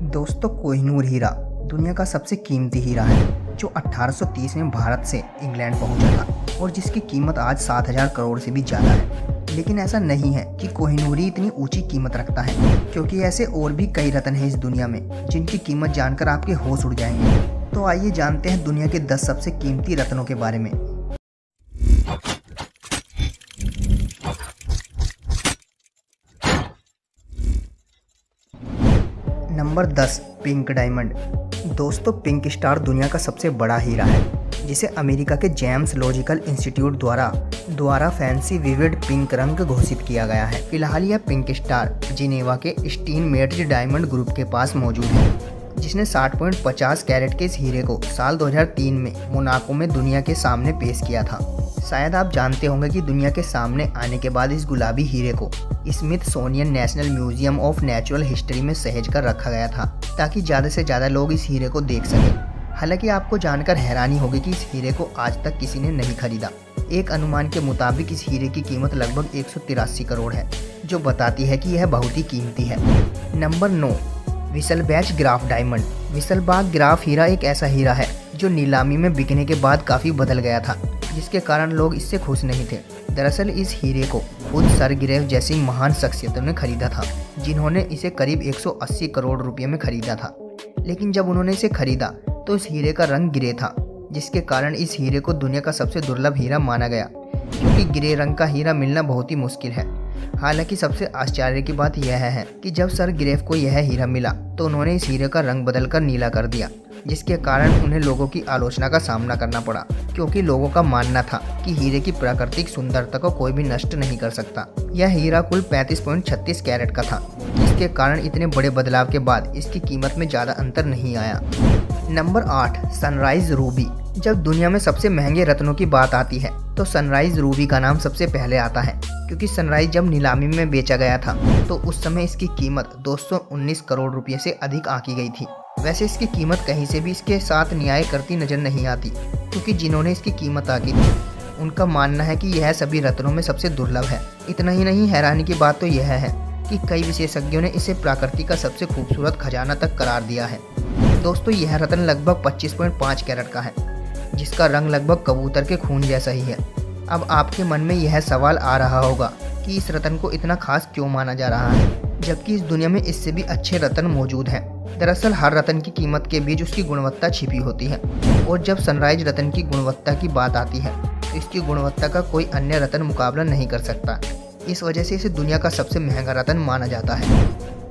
दोस्तों, कोहिनूर हीरा दुनिया का सबसे कीमती हीरा है जो 1830 में भारत से इंग्लैंड पहुंचा था और जिसकी कीमत आज 7,000 करोड़ से भी ज़्यादा है। लेकिन ऐसा नहीं है कि कोहिनूर ही इतनी ऊंची कीमत रखता है, क्योंकि ऐसे और भी कई रत्न हैं इस दुनिया में जिनकी कीमत जानकर आपके होश उड़ जाएंगे। तो आइए जानते हैं दुनिया के 10 सबसे कीमती रत्नों के बारे में। Number 10, pink diamond. दोस्तों, पिंक स्टार दुनिया का सबसे बड़ा हीरा है जिसे अमेरिका के जेम्स लॉजिकल इंस्टीट्यूट द्वारा फैंसी विविड पिंक रंग घोषित किया गया है। फिलहाल यह पिंक स्टार जिनेवा के स्टीन मेट्ज डायमंड ग्रुप के पास मौजूद है, जिसने 60.50 कैरेट के इस हीरे को साल 2003 में मोनाको में दुनिया के सामने पेश किया था। शायद आप जानते होंगे कि दुनिया के सामने आने के बाद इस गुलाबी हीरे को Smithsonian national museum of natural history में सहेज कर रखा गया था, ताकि ज़्यादा से ज़्यादा लोग इस हीरे को देख सकें। हालांकि आपको जानकर हैरानी होगी कि इस हीरे को आज तक किसी ने नहीं खरीदा। एक अनुमान के मुताबिक इस हीरे की कीमत लगभग 183 करोड़ है, जो बताती है कि यह बहुत ही कीमती है। Number 9, Wittelsbach Graff diamond. विसलबाग ग्राफ हीरा एक ऐसा हीरा है जो नीलामी में बिकने के बाद काफ़ी बदल गया था, जिसके कारण लोग इससे खुश नहीं थे। दरअसल इस हीरे को खुद सर गिरेव जैसी महान शख्सियतों ने खरीदा था, जिन्होंने इसे करीब 180 करोड़ रुपये में खरीदा था। लेकिन जब उन्होंने इसे खरीदा तो इस हीरे का रंग ग्रे था, जिसके कारण इस हीरे को दुनिया का सबसे दुर्लभ हीरा माना गया, क्योंकि ग्रे रंग का हीरा मिलना बहुत ही मुश्किल है। हालांकि सबसे आश्चर्य की बात यह है कि जब सर गिरेव को यह हीरा मिला तो उन्होंने इस हीरे का रंग बदलकर नीला कर दिया, जिसके कारण उन्हें लोगों की आलोचना का सामना करना पड़ा, क्योंकि लोगों का मानना था कि हीरे की प्राकृतिक सुंदरता को कोई भी नष्ट नहीं कर सकता। यह हीरा कुल 35.36 कैरेट का था, जिसके कारण इतने बड़े बदलाव के बाद इसकी कीमत में ज़्यादा अंतर नहीं आया। Number 8, sunrise Ruby. जब दुनिया में सबसे महंगे रत्नों की बात आती है तो सनराइज रूबी का नाम सबसे पहले आता है, क्योंकि सनराइज जब नीलामी में बेचा गया था तो उस समय इसकी कीमत 219 करोड़ रुपये से अधिक आंकी गई थी। वैसे इसकी कीमत कहीं से भी इसके साथ न्याय करती नजर नहीं आती, क्योंकि जिन्होंने इसकी कीमत आंकी थी उनका मानना है कि यह सभी रत्नों में सबसे दुर्लभ है। इतना ही नहीं, हैरानी की बात तो यह है कि कई विशेषज्ञों ने इसे प्रकृति का सबसे खूबसूरत खजाना तक करार दिया है। दोस्तों, यह रत्न लगभग 25.5 कैरेट का है, जिसका रंग लगभग कबूतर के खून जैसा ही है। अब आपके मन में यह सवाल आ रहा होगा कि इस रत्न को इतना खास क्यों माना जा रहा है, जबकि इस दुनिया में इससे भी अच्छे रत्न मौजूद हैं। दरअसल हर रत्न की कीमत के बीच उसकी गुणवत्ता छिपी होती है, और जब सनराइज रत्न की गुणवत्ता की बात आती है तो इसकी गुणवत्ता का कोई अन्य रत्न मुकाबला नहीं कर सकता। इस वजह से इसे दुनिया का सबसे महंगा रत्न माना जाता है।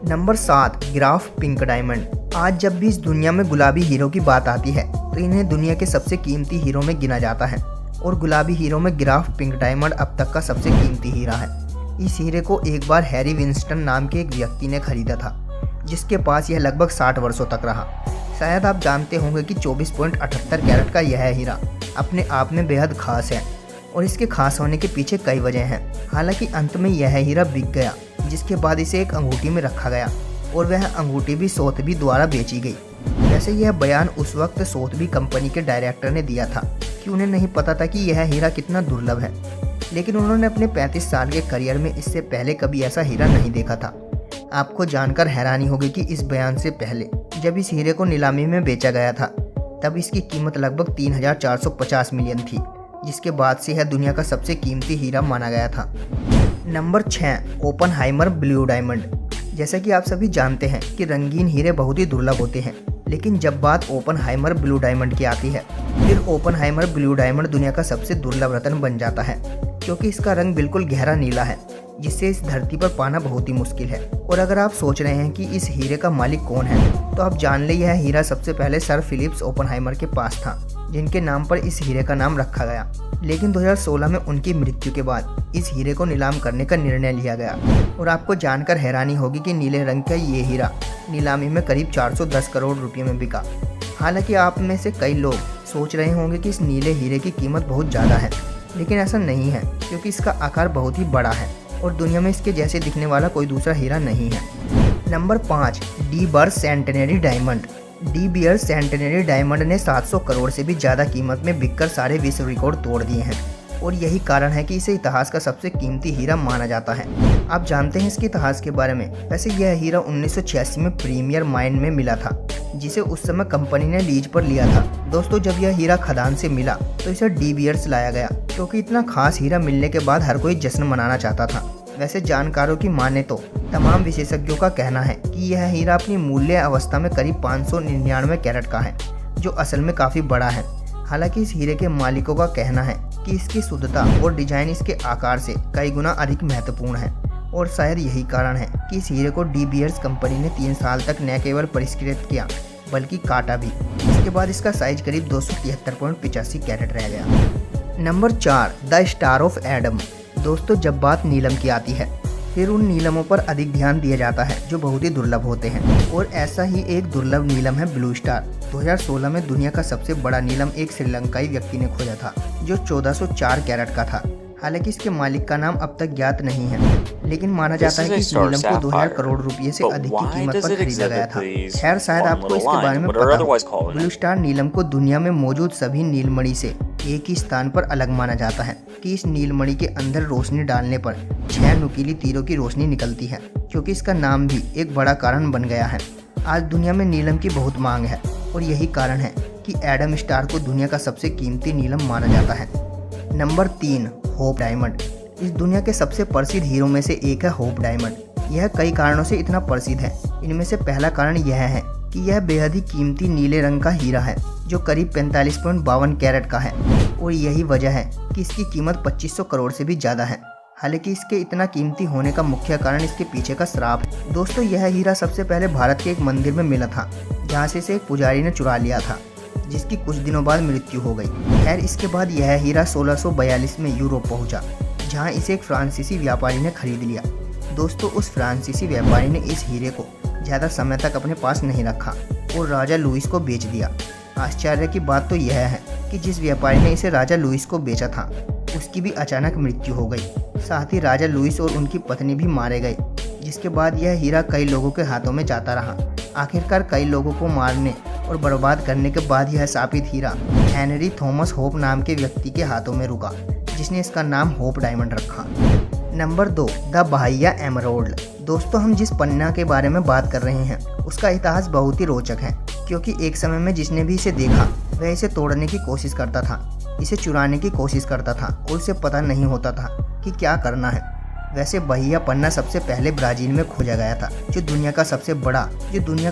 Number 7, graph pink diamond. आज जब भी इस दुनिया में गुलाबी हीरो की बात आती है तो इन्हें दुनिया के सबसे कीमती हीरो में गिना जाता है, और गुलाबी हीरो में ग्राफ पिंक डायमंड अब तक का सबसे कीमती हीरा है। इस हीरे को एक बार हैरी विंस्टन नाम के एक व्यक्ति ने खरीदा था, जिसके पास यह लगभग 60 वर्षों तक रहा। शायद आप जानते होंगे कि 24.78 कैरेट का यह हीरा अपने आप में बेहद खास है, और इसके खास होने के पीछे कई वजह हैं। हालांकि अंत में यह हीरा बिक गया, जिसके बाद इसे एक अंगूठी में रखा गया, और वह अंगूठी भी सोथबी द्वारा बेची गई। वैसे यह बयान उस वक्त सोथबी कंपनी के डायरेक्टर ने दिया था कि उन्हें नहीं पता था कि यह हीरा कितना दुर्लभ है, लेकिन उन्होंने अपने 35 साल के करियर में इससे पहले कभी ऐसा हीरा नहीं देखा था। आपको जानकर हैरानी होगी कि इस बयान से पहले जब इस हीरे को नीलामी में बेचा गया था तब इसकी कीमत लगभग 3,450 मिलियन थी, जिसके बाद से यह दुनिया का सबसे कीमती हीरा माना गया था। Number 6, Oppenheimer blue diamond. जैसा कि आप सभी जानते हैं कि रंगीन हीरे बहुत ही दुर्लभ होते हैं, लेकिन जब बात ओपनहाइमर ब्लू डायमंड की आती है फिर ओपनहाइमर ब्लू डायमंड दुनिया का सबसे दुर्लभ रत्न बन जाता है, क्योंकि इसका रंग बिल्कुल गहरा नीला है, जिससे इस धरती पर पाना बहुत ही मुश्किल है। और अगर आप सोच रहे हैं कि इस हीरे का मालिक कौन है, तो आप जान ले यह हीरा सबसे पहले सर फिलिप्स ओपनहाइमर के पास था, जिनके नाम पर इस हीरे का नाम रखा गया। लेकिन 2016 में उनकी मृत्यु के बाद इस हीरे को नीलाम करने का निर्णय लिया गया, और आपको जानकर हैरानी होगी कि नीले रंग का ये हीरा नीलामी में करीब 410 करोड़ रुपये में बिका। हालांकि आप में से कई लोग सोच रहे होंगे कि इस नीले हीरे की कीमत बहुत ज़्यादा है, लेकिन ऐसा नहीं है, क्योंकि इसका आकार बहुत ही बड़ा है और दुनिया में इसके जैसे दिखने वाला कोई दूसरा हीरा नहीं है। Number 5, De Beer centenary diamond. De Beer centenary diamond ने 700 करोड़ से भी ज़्यादा कीमत में बिककर सारे विश्व रिकॉर्ड तोड़ दिए हैं। और यही कारण है कि इसे इतिहास का सबसे कीमती हीरा माना जाता है। आप जानते हैं इसके इतिहास के बारे में? वैसे यह हीरा 1986 में प्रीमियर माइन में मिला था, जिसे उस समय कंपनी ने लीज पर लिया था। दोस्तों, जब यह हीरा खदान से मिला तो इसे डी बियर्स लाया गया, क्योंकि इतना खास हीरा मिलने के बाद हर कोई जश्न मनाना चाहता था। वैसे जानकारों की माने तो तमाम विशेषज्ञों का कहना है कि यह हीरा अपनी मूल्य अवस्था में करीब 599 कैरेट का है, जो असल में काफी बड़ा है। हालांकि इस हीरे के मालिकों का कहना है कि इसकी शुद्धता और डिजाइन इसके आकार से कई गुना अधिक महत्वपूर्ण है, और शायद यही कारण है कि इस हीरे को डी बियर्स कंपनी ने 3 साल तक न केवल परिष्कृत किया बल्कि काटा भी। इसके बाद इसका साइज करीब 273.85 कैरेट रह गया। Number 4, the star of Adam. दोस्तों, जब बात नीलम की आती है फिर उन नीलमों पर अधिक ध्यान दिया जाता है जो बहुत ही दुर्लभ होते हैं, और ऐसा ही एक दुर्लभ नीलम है ब्लू स्टार। 2016 में दुनिया का सबसे बड़ा नीलम एक श्रीलंकाई व्यक्ति ने खोजा था, जो 1404 कैरेट का था। हालांकि इसके मालिक का नाम अब तक ज्ञात नहीं है, लेकिन माना जाता है कि इस नीलम को 2000 करोड़ रुपये से अधिक की कीमत पर खरीदा गया था। खैर, शायद आपको इसके बारे में पता हो। ब्लू स्टार नीलम को दुनिया में मौजूद सभी नीलमणि से एक ही स्थान पर अलग माना जाता है कि इस नीलमणि के अंदर रोशनी डालने पर 6 नुकीली तीरों की रोशनी निकलती है, क्योंकि इसका नाम भी एक बड़ा कारण बन गया है। आज दुनिया में नीलम की बहुत मांग है, और यही कारण है कि एडम स्टार को दुनिया का सबसे कीमती नीलम माना जाता है। Number 3, hope diamond. इस दुनिया के सबसे प्रसिद्ध हीरो में से एक है होप डायमंड। यह कई कारणों से इतना प्रसिद्ध है। इनमें से पहला कारण यह है कि यह बेहद ही कीमती नीले रंग का हीरा है, जो करीब 45.52 कैरेट का है, और यही वजह है कि इसकी कीमत 2500 करोड़ से भी ज़्यादा है। हालांकि इसके इतना कीमती होने का मुख्य कारण इसके पीछे का श्राप है। दोस्तों, यह हीरा सबसे पहले भारत के एक मंदिर में मिला था, जहाँ से इसे एक पुजारी ने चुरा लिया था, जिसकी कुछ दिनों बाद मृत्यु हो गई। खैर, इसके बाद यह हीरा 1642 में यूरोप पहुंचा, जहां इसे एक फ्रांसीसी व्यापारी ने खरीद लिया। दोस्तों, उस फ्रांसीसी व्यापारी ने इस हीरे को ज़्यादा समय तक अपने पास नहीं रखा और राजा लुइस को बेच दिया। आश्चर्य की बात तो यह है कि जिस व्यापारी ने इसे राजा लुइस को बेचा था, उसकी भी अचानक मृत्यु हो गई। साथ ही राजा लुइस और उनकी पत्नी भी मारे गए, जिसके बाद यह हीरा कई लोगों के हाथों में जाता रहा। आखिरकार कई लोगों को मारने और बर्बाद करने के बाद यह शापित हीरा हेनरी थॉमस होप नाम के व्यक्ति के हाथों में रुका, जिसने इसका नाम होप डायमंड रखा। Number 2, the Bahiya emerald. दोस्तों, हम जिस पन्ना के बारे में बात कर रहे हैं उसका इतिहास बहुत ही रोचक है, क्योंकि एक समय में जिसने भी इसे देखा वह इसे तोड़ने की कोशिश करता था, इसे चुराने की कोशिश करता था, और उसे पता नहीं होता था कि क्या करना है। वैसे बहिया पन्ना सबसे पहले ब्राजील में खोजा गया था, जो दुनिया का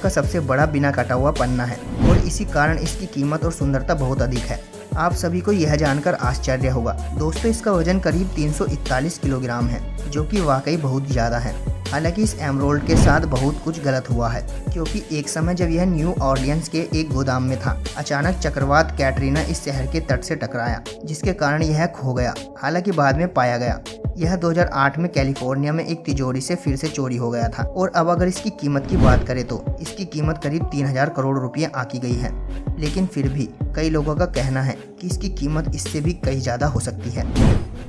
सबसे बड़ा बिना कटा हुआ पन्ना है, और इसी कारण इसकी कीमत और सुंदरता बहुत अधिक है। आप सभी को यह जानकर आश्चर्य होगा। दोस्तों, इसका वजन करीब 341 किलोग्राम है, जो कि वाकई बहुत ज़्यादा है। हालांकि इस एमराल्ड के साथ बहुत कुछ गलत हुआ है, क्योंकि एक समय जब यह न्यू ऑरलियंस के एक गोदाम में था, अचानक चक्रवात कैटरीना इस शहर के तट से टकराया, जिसके कारण यह खो गया। हालांकि बाद में पाया गया यह 2008 में कैलिफोर्निया में एक तिजोरी से फिर से चोरी हो गया था, और अब अगर इसकी कीमत की बात करें तो इसकी कीमत करीब 3000 करोड़ रुपये आकी गई है। लेकिन फिर भी कई लोगों का कहना है कि इसकी कीमत इससे भी कहीं ज़्यादा हो सकती है।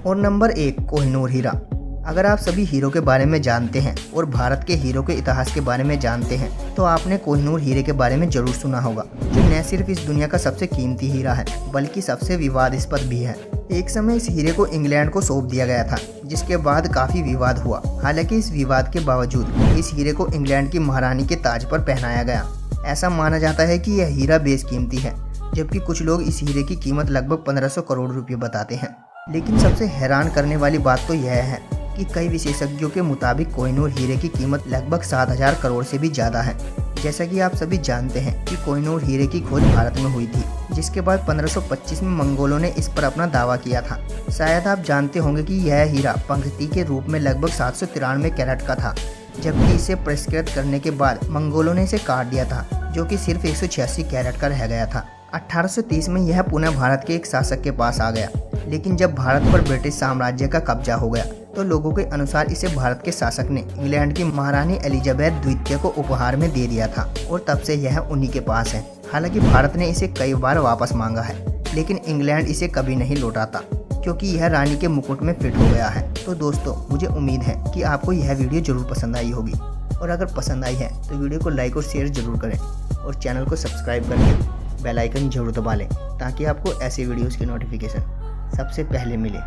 और नंबर 1, कोहिनूर हीरा। अगर आप सभी हीरो के बारे में जानते हैं और भारत के हीरो के इतिहास के बारे में जानते हैं, तो आपने कोहिनूर हीरे के बारे में जरूर सुना होगा, जो न सिर्फ इस दुनिया का सबसे कीमती हीरा है बल्कि सबसे विवादास्पद भी है। एक समय इस हीरे को इंग्लैंड को सौंप दिया गया था, जिसके बाद काफी विवाद हुआ। हालांकि इस विवाद के बावजूद इस हीरे को इंग्लैंड की महारानी के ताज पर पहनाया गया। ऐसा माना जाता है कि यह हीरा बेशकीमती है, जबकि कुछ लोग इस हीरे की कीमत लगभग 1500 करोड़ रुपये बताते हैं। लेकिन सबसे हैरान करने वाली बात तो यह है कि कई विशेषज्ञों के मुताबिक कोहिनूर हीरे की कीमत लगभग 7000 करोड़ से भी ज़्यादा है। जैसा कि आप सभी जानते हैं कि कोहिनूर हीरे की खोज भारत में हुई थी, जिसके बाद 1525 में मंगोलों ने इस पर अपना दावा किया था। शायद आप जानते होंगे कि यह हीरा पंक्ति के रूप में लगभग 793 कैरेट का था, जबकि इसे परिष्कृत करने के बाद मंगोलों ने इसे काट दिया था, जो कि सिर्फ 186 कैरेट का रह गया था। 1830 में यह पुनः भारत के एक शासक के पास आ गया, लेकिन जब भारत पर ब्रिटिश साम्राज्य का कब्जा हो गया तो लोगों के अनुसार इसे भारत के शासक ने इंग्लैंड की महारानी एलिजाबेथ द्वितीय को उपहार में दे दिया था, और तब से यह उन्हीं के पास है। हालांकि भारत ने इसे कई बार वापस मांगा है, लेकिन इंग्लैंड इसे कभी नहीं लौटाता, क्योंकि यह रानी के मुकुट में फिट हो गया है। तो दोस्तों, मुझे उम्मीद है कि आपको यह वीडियो जरूर पसंद आई होगी, और अगर पसंद आई है तो वीडियो को लाइक और शेयर जरूर करें, और चैनल को सब्सक्राइब करके बेल आइकन जरूर दबा लें, ताकि आपको ऐसे वीडियोस की नोटिफिकेशन सबसे पहले मिले।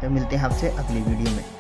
तो मिलते हैं आपसे अगली वीडियो में।